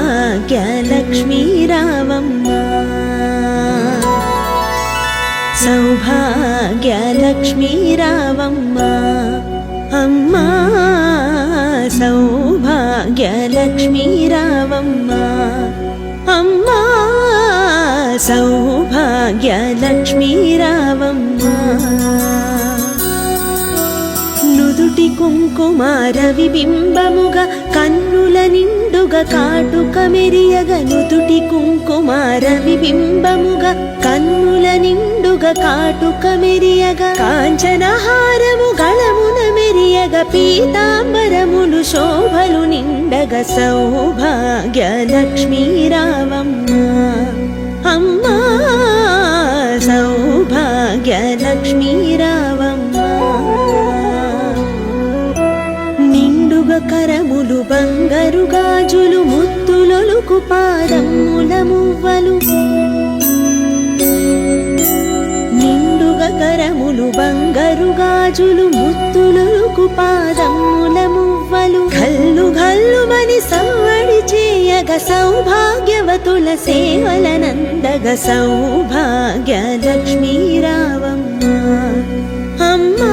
సౌభాగ్యలక్ష్మీ రావమ్మ సౌభాగ్యలక్ష్మీ రావమ్మ అమ్మా సౌభాగ్యలక్ష్మీ రావమ్మ అమ్మా సౌభాగ్యలక్ష్మీ రావమ్మ నుదుటి కుంకుమార విబింబముగా కన్నుల నిండుగా కాటుక మెరియగ నుదుటి కుంకుమార విబింబముగా కన్నుల నిండుగా కాటుక మెరియగ కాంచనహారము గళమున మెరియగ పీతాంబరములు శోభలు నిండగ సౌభాగ్యలక్ష్మీ రావమ్మ అమ్మా సౌభాగ్యలక్ష్మీ రావమ్మ కరములు బంగారు గాజులు ముత్తులొలుకు పాదముల మువ్వలు నిండుగా కరములు బంగారు గాజులు ముత్తులొలుకు పాదముల మువ్వలు గల్లు గల్లుమని సవ్వడి చేయగ సౌభాగ్యవతుల సేవలనందగ సౌభాగ్యలక్ష్మీ రావమ్మ అమ్మా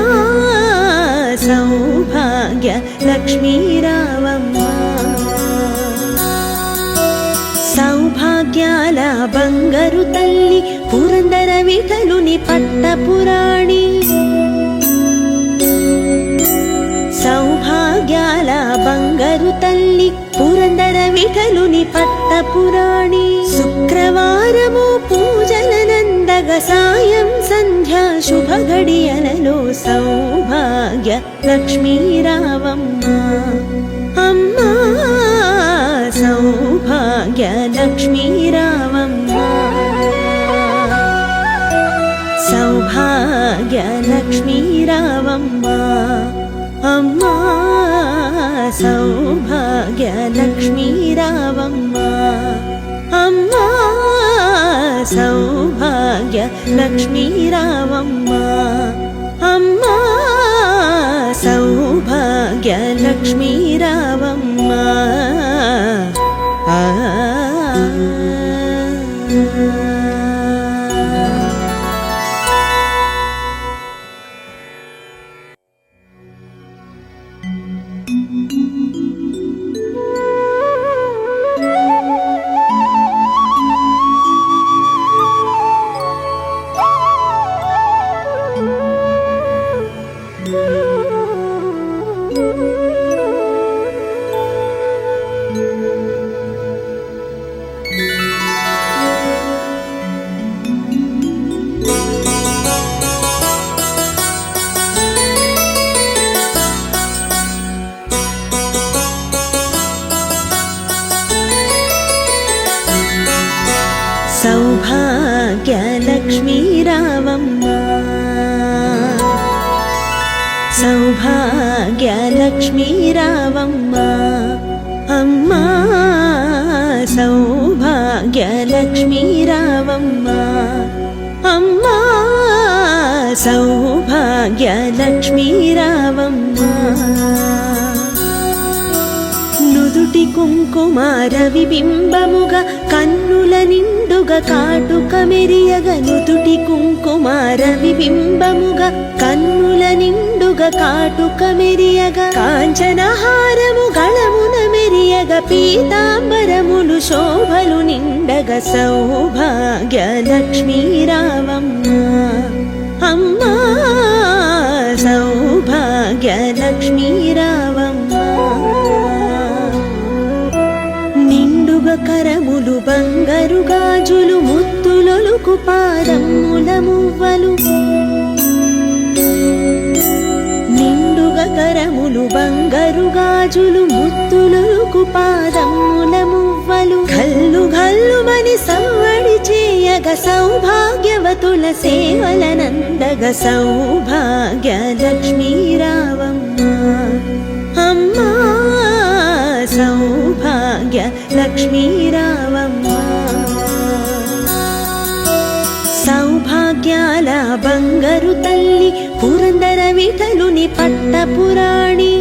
సౌభాగ్యలక్ష్మీ రావమ్మ సౌభాగ్యాల బంగారు తల్లి పురందర విఠలుని పట్టపురాణి సౌభాగ్యాల బంగారు తల్లి పురందర విఠలుని పట్టపురాణి శుక్రవారము పూజలనందగ సాయం సంధ్యా శుభ గడియలలో సౌభాగ్య లక్ష్మీ రావమ్మ అమ్మా సౌభాగ్య లక్ష్మీ రావమ్మ సౌభాగ్య లక్ష్మీ రావమ్మ అమ్మా సౌభాగ్య లక్ష్మీ రావమ్మ అమ్మా సౌభాగ్య లక్ష్మీ రావమ్మ అమ్మా సౌభాగ్య లక్ష్మీ రావమ్మ సౌభాగ్యలక్ష్మీ రావమ్మ సౌభాగ్యలక్ష్మీ రావమ్మ అమ్మా సౌభాగ్యలక్ష్మీ రావమ్మ అమ్మా సౌభాగ్యలక్ష్మీ రావమ్మ నుదుటి కుంకుమార విబింబముగా కన్నుల నిండుగా కాటుక మెరియగ నుదుటి కుంకుమార విబింబముగా కన్నుల నిండుగా కాటుక మెరియగ కాంచనహారము గళమున మెరియగ పీతాంబరములు శోభలు నిండగ సౌభాగ్యలక్ష్మీ రావమ్మ అమ్మా సౌభాగ్యలక్ష్మీ రావమ్మ కరములు బంగారు గాజులు ముత్తులొలుకు పాదముల మువ్వలు బంగారు గాజులు ముత్తులొలుకు పాదముల మువ్వలు ఘల్లు ఘల్లుమని సవ్వడి చేయగ సౌభాగ్యవతుల సేవలనందగ సౌభాగ్య లక్ష్మీ రావమ్మ అమ్మా సౌభాగ్య లక్ష్మీ రావమ్మ సౌభాగ్యాల బంగారు తల్లి పురందర విఠలుని పట్టపురాణి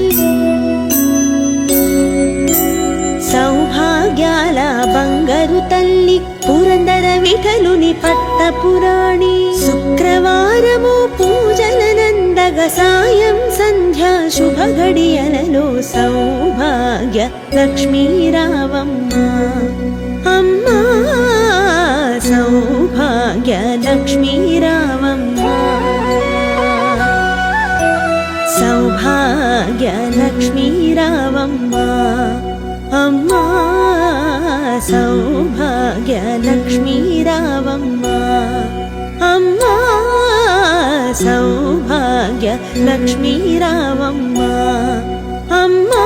సౌభాగ్యాల బంగారు తల్లి పురందర విఠలుని పట్టపురాణి శుక్రవారము పూజలనందగ సాయం సంధ్యా శుభ గడియలలో సౌభాగ్య లక్ష్మీ రావమ్మ అమ్మా సౌభాగ్య లక్ష్మీ రావమ్మ సౌభాగ్య లక్ష్మీ రావమ్మ అమ్మా సౌభాగ్య లక్ష్మీ రావమ్మ అమ్మా సౌభాగ్య లక్ష్మీ రావమ్మ అమ్మా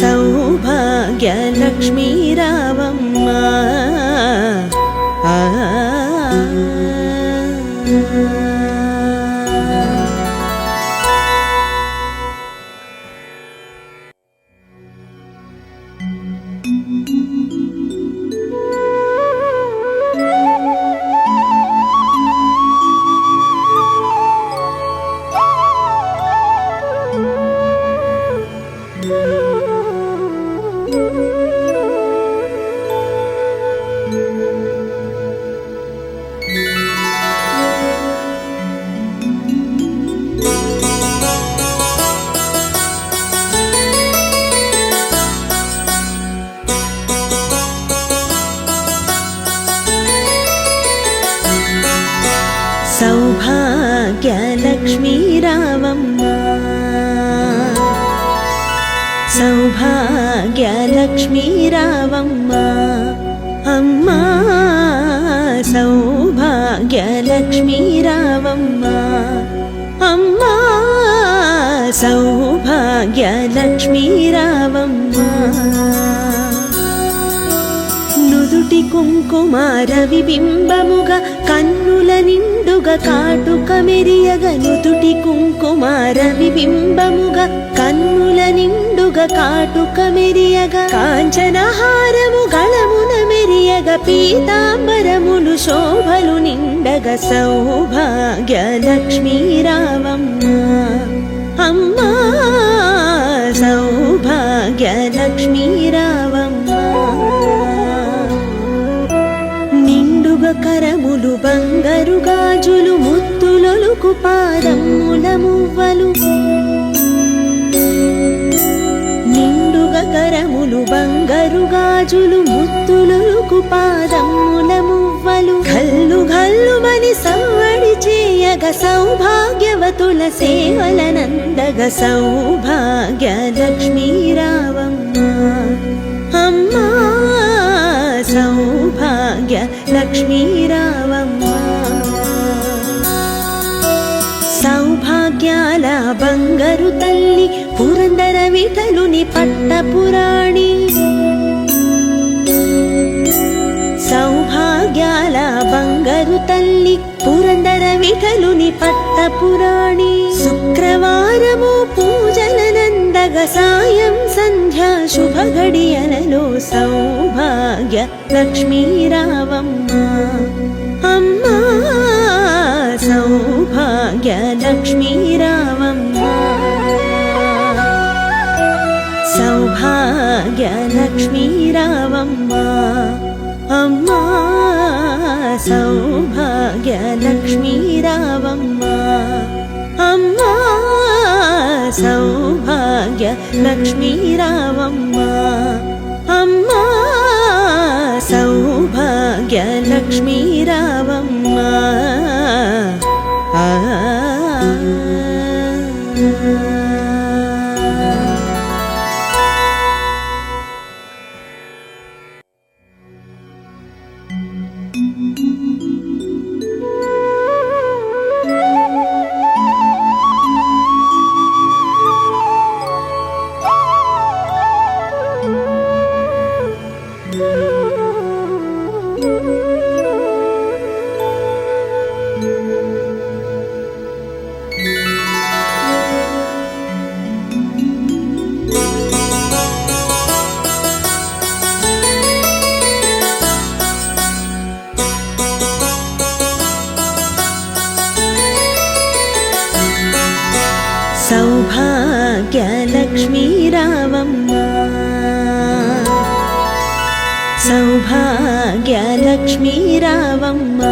సౌభాగ్య లక్ష్మీ రావమ్మ సౌభాగ్య లక్ష్మీ రావమ్మ సౌభాగ్య లక్ష్మీ రావమ్మ అమ్మా సౌభాగ్య లక్ష్మీ రావమ్మ అమ్మా సౌభాగ్య లక్ష్మీ రావమ్మ నుదుటి కుంకుమార విబింబముగా కన్నుల నిండుగా కాటుక మెరియగ నుదుటి కుంకుమార విబింబముగా కన్నుల నిండుగా కాటుక మెరియగ కాంచనహారము గళమున మెరియగ పీతాంబరములు శోభలు నిండగ సౌభాగ్య లక్ష్మీ రావమ్మ అమ్మా సౌభాగ్య లక్ష్మీ రావమ్మ నిండుగా కరములు బంగారు గాజులు ముత్తులొలుకు పాదముల మువ్వలు నిండుగా కరములు బంగారు గాజులు ముత్తులొలుకు పాదముల మువ్వలు ఘల్లు ఘల్లుమని సవ్వడి చేయగ సౌభాగ్యవతుల సేవలనందగ సౌభాగ్య లక్ష్మీ రావమ్మ అమ్మా సౌభాగ్య లక్ష్మీ రావమ్మ సౌభాగ్యాల బంగారు తల్లి పురందర విఠలుని పట్టపురాణి సౌభాగ్యాల బంగారు తల్లి పురందర విఠలుని పట్టపురాణి శుక్రవారము పూజలనందగ సాయం సంధ్యా శుభ గడియలలో సౌభాగ్య లక్ష్మీ రావమ్మ అమ్మా సౌభాగ్య లక్ష్మీ రావమ్మ సౌభాగ్య లక్ష్మీ రావమ్మ అమ్మా సౌభాగ్య లక్ష్మీ రావమ్మ అమ్మా సౌభాగ్య లక్ష్మీ రావమ్మ అమ్మా సౌభాగ్య లక్ష్మీ రావమ్మ సౌభాగ్యలక్ష్మీ రావమ్మ సౌభాగ్యలక్ష్మీ రావమ్మ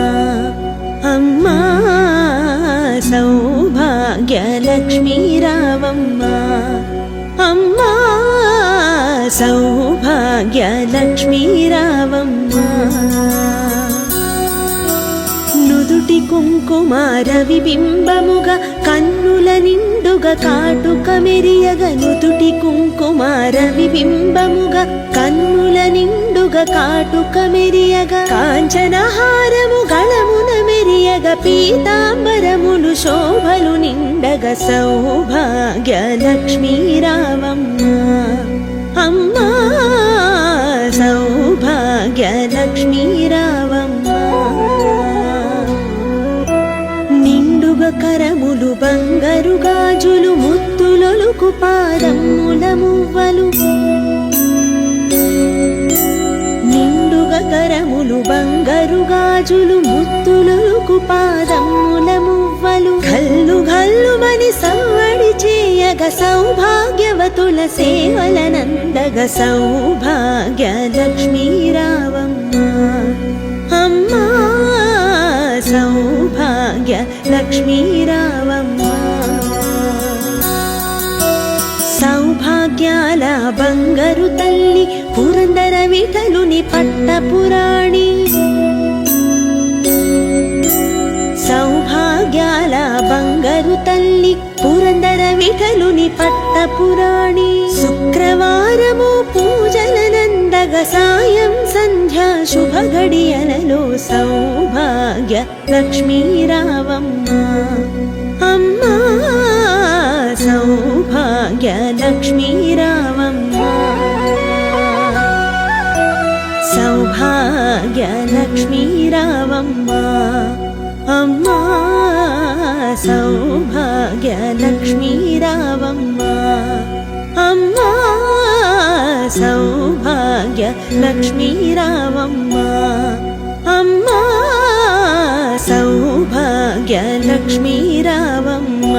అమ్మా సౌభాగ్యలక్ష్మీ రావమ్మ అమ్మా సౌభాగ్యలక్ష్మీ రావమ్మ నుదుటి కుంకుమార విబింబముగా కన్నుల నిండుగా కాటుక మెరియగ నుదుటి కుంకుమార విబింబముగా కన్నుల నిండుగా కాటుక మెరియగ కాంచనహారము గళమున మెరియగ పీతాంబరములు శోభలు నిండగ సౌభాగ్యలక్ష్మీ రావమ్మ అమ్మా సౌభాగ్యలక్ష్మీ రావమ్మ నిండుగా కరములు బంగారు గాజులు ముత్తులొలుకు పాదముల మువ్వలు నిండుగా కరములు బంగారు గాజులు ముత్తులొలుకు పాదముల మువ్వలు గల్లు గల్లుమని సవ్వడి చేయగ సౌభాగ్యవతుల సేవలనందగ సౌభాగ్యలక్ష్మీ రావమ్మ అమ్మా సౌభాగ్యలక్ష్మీ రావమ్మ సౌభాగ్యాల బంగారు తల్లి పురందర విఠలుని పట్టపురాణి సౌభాగ్యాల బంగారు తల్లి పురందర విఠలుని పట్టపురాణి శుక్రవారము పూజలనందగ సాయం సంధ్యా శుభ గడియలలో సౌభాగ్య లక్ష్మీ రావమ్మ అమ్మా సౌభాగ్య లక్ష్మీ రావమ్మ సౌభాగ్య లక్ష్మీ రావమ్మ అమ్మా సౌభాగ్య లక్ష్మీ రావమ్మ అమ్మా సౌభాగ్య లక్ష్మీ రావమ్మ అమ్మా సౌభాగ్య లక్ష్మీ రావమ్మ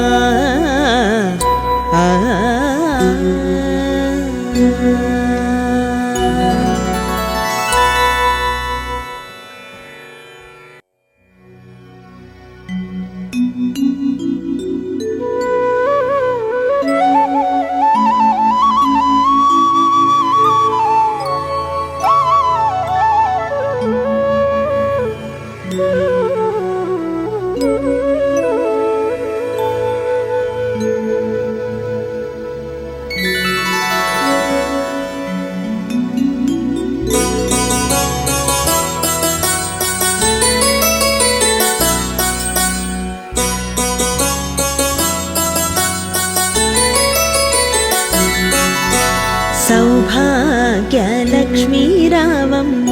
సౌభాగ్యలక్ష్మీ రావమ్మ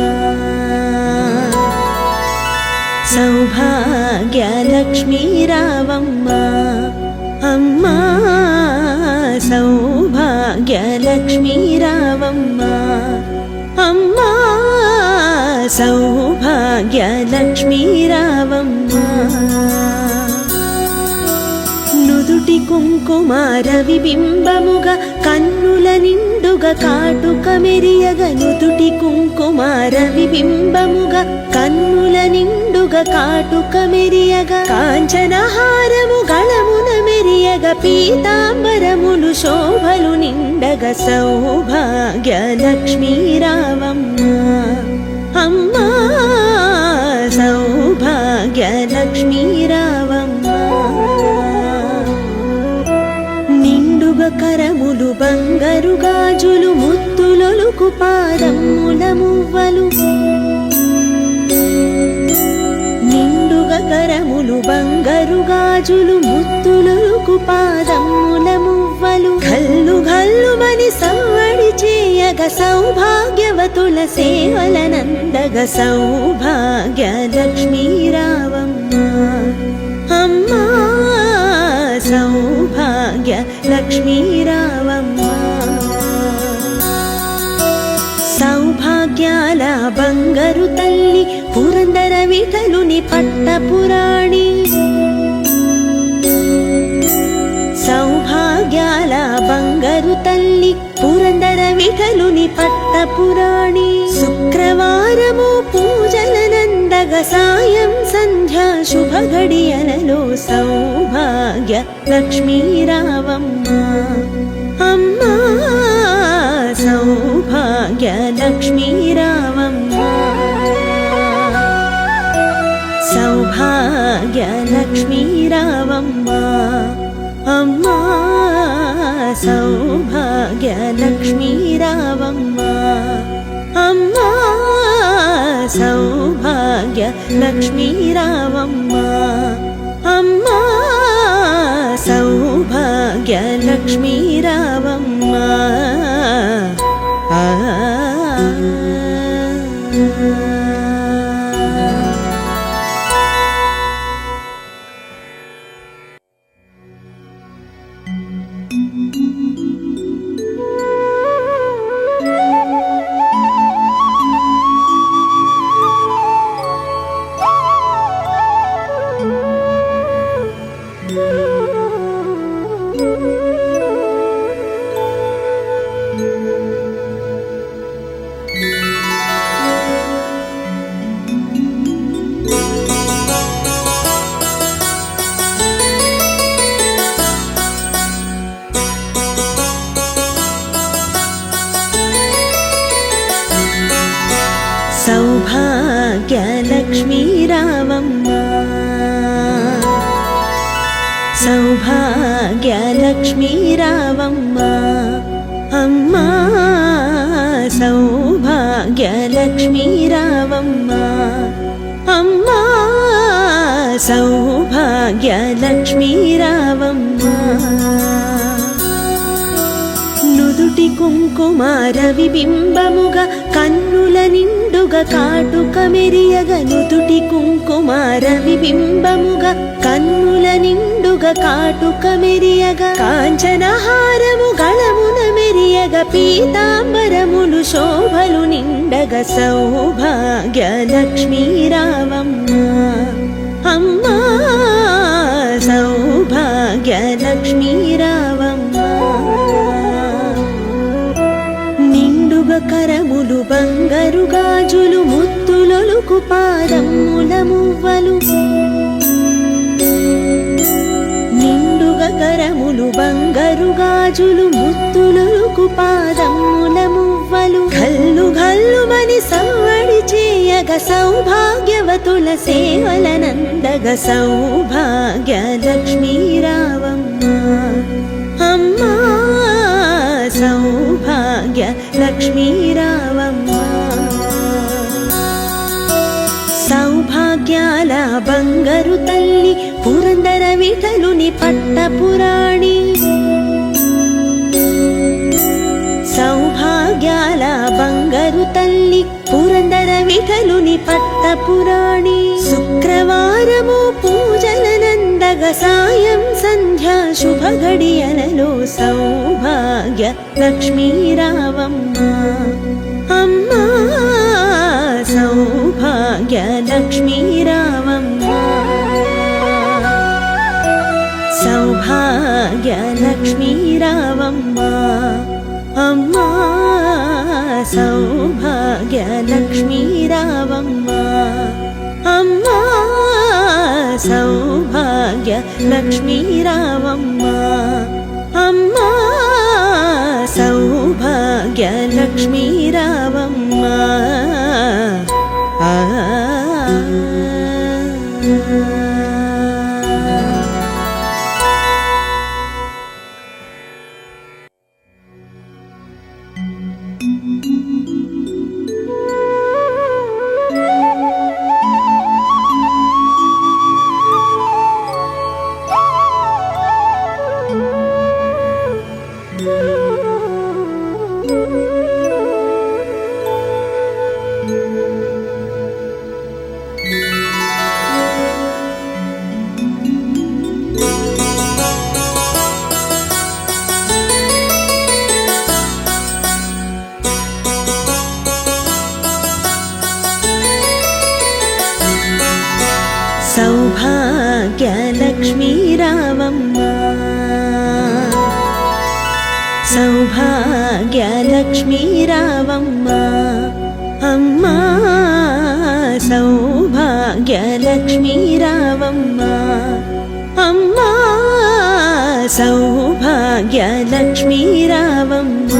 సౌభాగ్యలక్ష్మీ రావమ్మ అమ్మా సౌభాగ్యలక్ష్మీ రావమ్మ అమ్మా సౌభాగ్యలక్ష్మీ రావమ్మ నుదుటి కుంకుమార విబింబముగా కన్నుల నిండుగా కాటుక మెరియగ నుదుటి కుంకుమార విబింబముగా కన్నుల నిండుగా కాటుక మెరియగ కాంచనహారము గళమున మెరియగ పీతాంబరములు శోభలు నిండగ సౌభాగ్యలక్ష్మీ రావమ్మ అమ్మా సౌభాగ్యలక్ష్మీ రావమ్మ నిండుగా కరములు బంగారు గాజులు ముత్తులొలుకు పాదముల మువ్వలు నిండుగా కరములు బంగారు గాజులు ముత్తులొలుకు పాదముల మువ్వలు గల్లు గల్లుమని సవ్వడి చేయగ సౌభాగ్యవతుల సేవలనందగ సౌభాగ్యలక్ష్మీ రావమ్మ అమ్మా సౌభాగ్యలక్ష్మీ రావమ్మ సౌభాగ్యాల బంగారు తల్లి పురందర విఠలుని పట్టపురాణి సౌభాగ్యాల వీటలుని పట్టపురాణి శుక్రవారము పూజలనందగ సాయం సంధ్యా శుభ గడియలలో సౌభాగ్య లక్ష్మీ రావమ్మ అమ్మా సౌభాగ్య లక్ష్మీ రావమ్మ సౌభాగ్య లక్ష్మీ రావమ్మ అమ్మా సౌభాగ్య లక్ష్మీ రావమ్మ అమ్మా సౌభాగ్య లక్ష్మీ రావమ్మ అమ్మా సౌభాగ్య లక్ష్మీ రావమ్మ సౌభాగ్య లక్ష్మీ రావమ్మ సౌభాగ్య లక్ష్మీ రావమ్మ అమ్మా సౌభాగ్య లక్ష్మీ రావమ్మ అమ్మా సౌభాగ్య లక్ష్మీ రావమ్మ నుదుటి కుంకుమార విబింబముగా కన్నుల నిండుగా కాటుక మెరియగ నుదుటి కుంకుమార విబింబముగా కన్నుల నిండుగా కాటుక మెరియగ కాంచనహారము గళమున మెరియగ పీతాంబరములు శోభలు నిండగ సౌభాగ్య లక్ష్మీ రావమ్మ అమ్మా సౌభాగ్య లక్ష్మీ రావమ్మ కరములు బంగారు గాజులు ముత్తులొలుకు పాదముల మువ్వలు నిండుగా కరములు బంగారు గాజులు ముత్తులొలుకు పాదముల మువ్వలు గల్లు గల్లుమని సవ్వడి చేయగ సౌభాగ్యవతుల సేవలనందగ సౌభాగ్య లక్ష్మీ రావమ్మ అమ్మా సౌభాగ్య లక్ష్మీ రావమ్మ సౌభాగ్యాల బంగారు తల్లి పురందర విఠలుని పట్టపురాణి సౌభాగ్యాల బంగారు తల్లి పురందర విఠలుని పట్టపురాణి శుక్రవారము పూజలనందగ సాయం సంధ్యా శుభ గడియలలో సౌభాగ్య లక్ష్మీ రావమ్మ అమ్మా సౌభాగ్య లక్ష్మీ రావమ్మ సౌభాగ్య లక్ష్మీ రావమ్మ అమ్మా సౌభాగ్య లక్ష్మీ రావమ్మ అమ్మా సౌభాగ్య లక్ష్మీ రావమ్మ అమ్మా సౌభాగ్య లక్ష్మీ రావమ్మ సౌభాగ్య లక్ష్మీ రావమ్మ సౌభాగ్యలక్ష్మీ రావమ్మ అమ్మా సౌభాగ్యలక్ష్మీ రావమ్మ అమ్మా సౌభాగ్యలక్ష్మీ రావమ్మ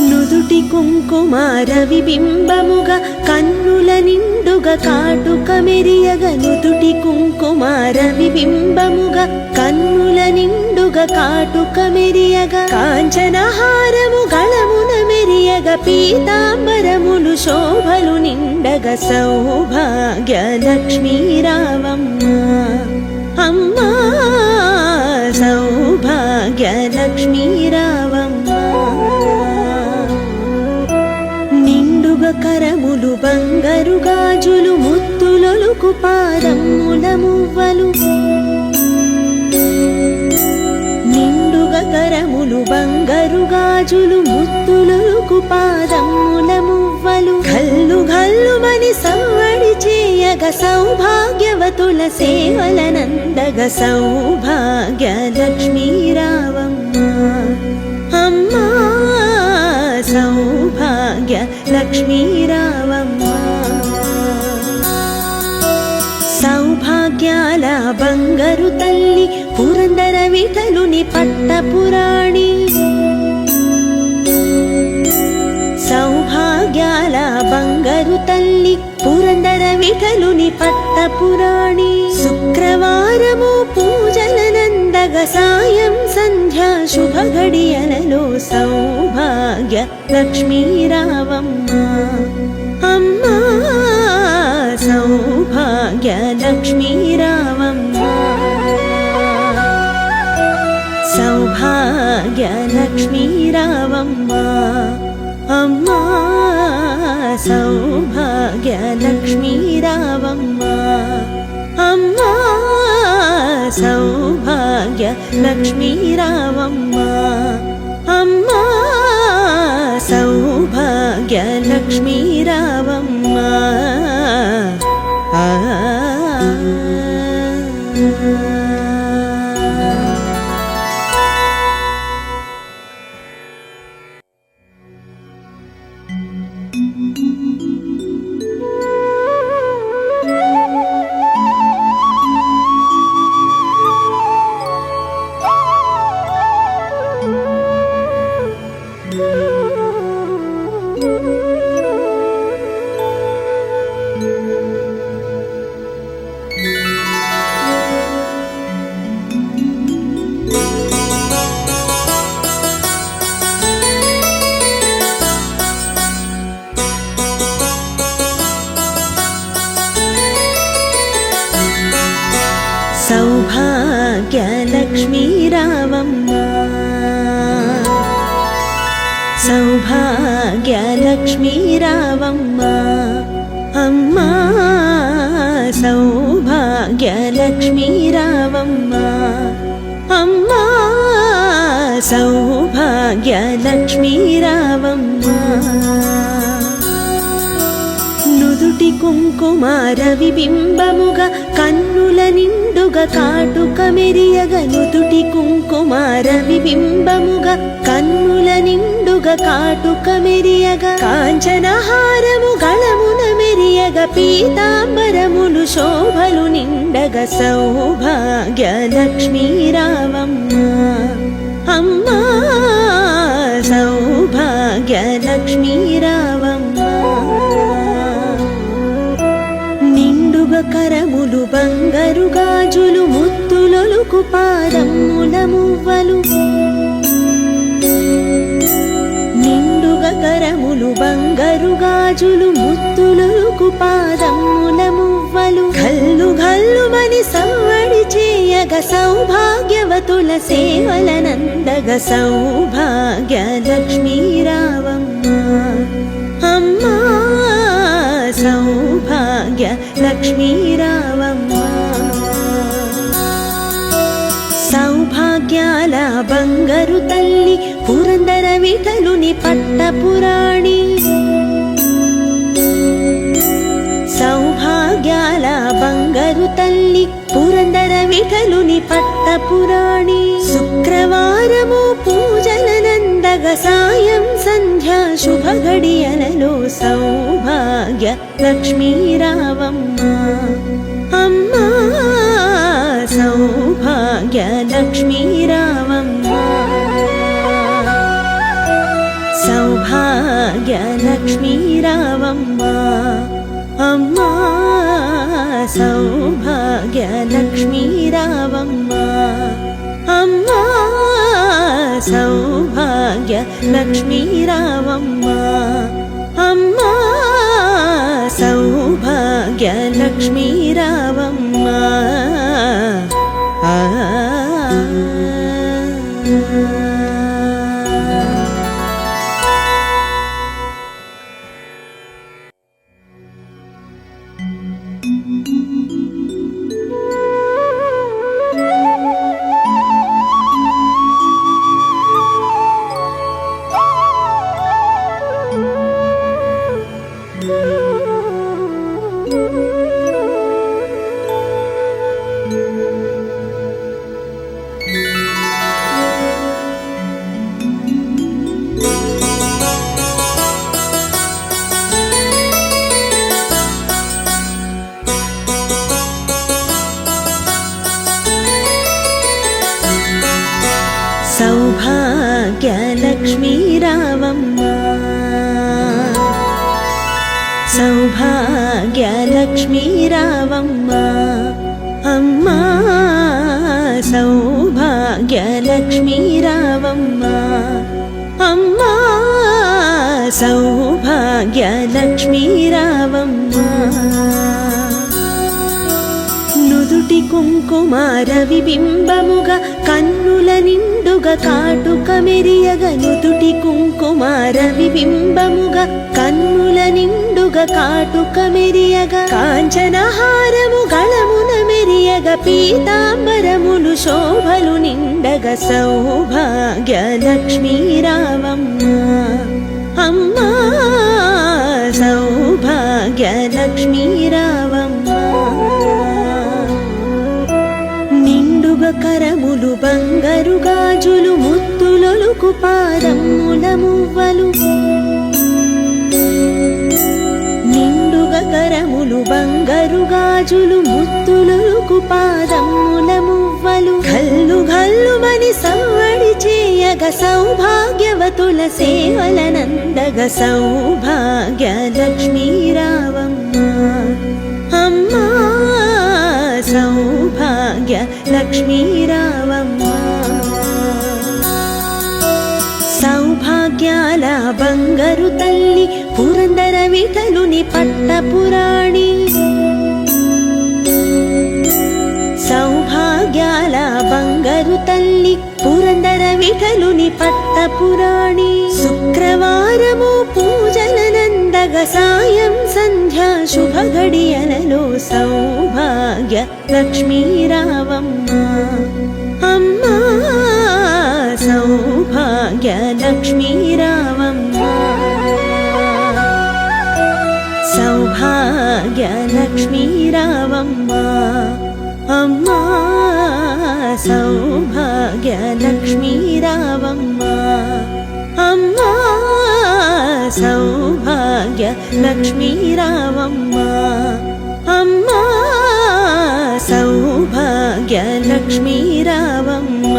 నుదుటి కుంకుమార విబింబముగా కన్నుల నిండుగా కాటుక మెరియగ నుదుటి కుంకుమార విబింబముగా కన్నుల నిండుగా కాటుక మెరియగ కాంచనహారము గళమున మెరియగ పీతాంబరములు శోభలు నిండగ సౌభాగ్యలక్ష్మీ రావమ్మ అమ్మా సౌభాగ్యలక్ష్మీ రావమ్మ నిండుగా కరములు బంగారు గాజులు ముత్తులొలుకు పాదముల మువ్వలు నిండుగా కరములు బంగారు గాజులు ముత్తులొలుకు పాదముల మువ్వలు గల్లు గల్లుమని సవ్వడి చేయగ సౌభాగ్యవతుల సేవలనందగ సౌభాగ్యలక్ష్మీ రావమ్మ అమ్మా సౌభాగ్యలక్ష్మీ రావమ్మ సౌభాగ్యాల బంగారు తల్లి పురందర విఠలుని పట్టపురాణి సౌభాగ్యాల బంగారు తల్లి పురందర విఠలుని పట్టపురాణి శుక్రవారము పూజలనందగ సాయం సంధ్యా శుభ గడియలలో సౌభాగ్యలక్ష్మీ రావమ్మ అమ్మా సౌభాగ్యలక్ష్మీ రావమ్మ సౌభాగ్యలక్ష్మీ రావమ్మ అమ్మా సౌభాగ్యలక్ష్మీ రావమ్మ అమ్మా సౌభాగ్యలక్ష్మీ రావమ్మ అమ్మా సౌభాగ్యలక్ష్మీ రావమ్మ సౌభాగ్యలక్ష్మీ రావమ్మ సౌభాగ్యలక్ష్మీ రావమ్మ అమ్మా సౌభాగ్యలక్ష్మీ రావమ్మ అమ్మా సౌభాగ్యలక్ష్మీ రావమ్మ నుదుటి కుంకుమార విబింబముగా కన్నుల నిండుగా కాటుక మెరియగ నుదుటి కుంకుమార విబింబముగా కన్నుల నిండుగా కాటుక మెరియగ కాంచనహారము గళమున మెరియగ పీతాంబరములు శోభలు నిండగ సౌభాగ్యలక్ష్మీ రావమ్మ అమ్మా సౌభాగ్యలక్ష్మీ రావమ్మ నిండుగా కరములు బంగారు గాజులు ముత్తులొలుకు పాదముల మువ్వలు నిండుగా కరములు బంగారు గాజులు ముత్తులొలుకు పాదముల మువ్వలు గల్లు గల్లుమని సవ్వడి చేయగ సౌభాగ్యవతుల సేవలనందగ సౌభాగ్యలక్ష్మీ రావమ్మ అమ్మా సౌభాగ్యలక్ష్మీ రావమ్మ సౌభాగ్యాల బంగారు తల్లి పురందర విఠలుని పట్టపురాణి సౌభాగ్యాల బంగారు తల్లి పురందర విఠలుని పట్టపురాణి శుక్రవారం సాయం సంధ్యా శుభ గడియలలో సౌభాగ్య లక్ష్మీ రావమ్మ అమ్మా సౌభాగ్య లక్ష్మీ రావమ్మ సౌభాగ్య లక్ష్మీ రావమ్మ అమ్మా సౌభాగ్య లక్ష్మీ రావమ్మ అమ్మా సౌభాగ్య లక్ష్మీ రావమ్మ అమ్మా సౌభాగ్య లక్ష్మీ రావమ్మ సౌభాగ్య లక్ష్మీ రావమ్మ సౌభాగ్య లక్ష్మీ రావమ్మ అమ్మా సౌభాగ్య లక్ష్మీ రావమ్మ అమ్మా సౌభాగ్య లక్ష్మీ రావమ్మ నుదుటి కుంకుమార విబింబముగా కన్నుల నిండుగా కాటుక మెరియగ నుదుటి కుంకుమార విబింబముగా కన్నుల నిండుగా కాటుక మెరియగ కాంచనహారము గళమున మెరియగ పీతాంబరములు శోభలు నిండగ సౌభాగ్య లక్ష్మీ రావమ్మ అమ్మా సౌభాగ్య లక్ష్మీ రావమ్మ నిండుగా కరములు బంగారు గాజులు ముత్తులొలుకు పాదముల మువ్వలు నిండుగా కరములు బంగారు గాజులు ముత్తులొలుకు పాదముల మువ్వలు గల్లు గల్లుమని సవ్వడి చేయగ సౌభాగ్యవతుల సేవలనందగ సౌభాగ్య లక్ష్మీ రావమ్మ అమ్మా సౌభాగ్య లక్ష్మీ రావమ్మ సౌభాగ్యాల బంగారు తల్లి పురందర విఠలుని పట్టపురాణి సౌభాగ్యాల బంగారు తల్లి పురందర విఠలుని పట్టపురాణి శుక్రవారము పూజలనందగ సాయం సంధ్యా శుభ గడియలలో సౌభాగ్య లక్ష్మీ రావమ్మ అమ్మా సౌభాగ్య లక్ష్మీ రావమ్మ సౌభాగ్య లక్ష్మీ రావమ్మ అమ్మా సౌభాగ్య లక్ష్మీ రావమ్మ అమ్మా సౌభాగ్య లక్ష్మీ రావమ్మ అమ్మా సౌభాగ్య లక్ష్మీ రావమ్మ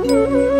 Thank you.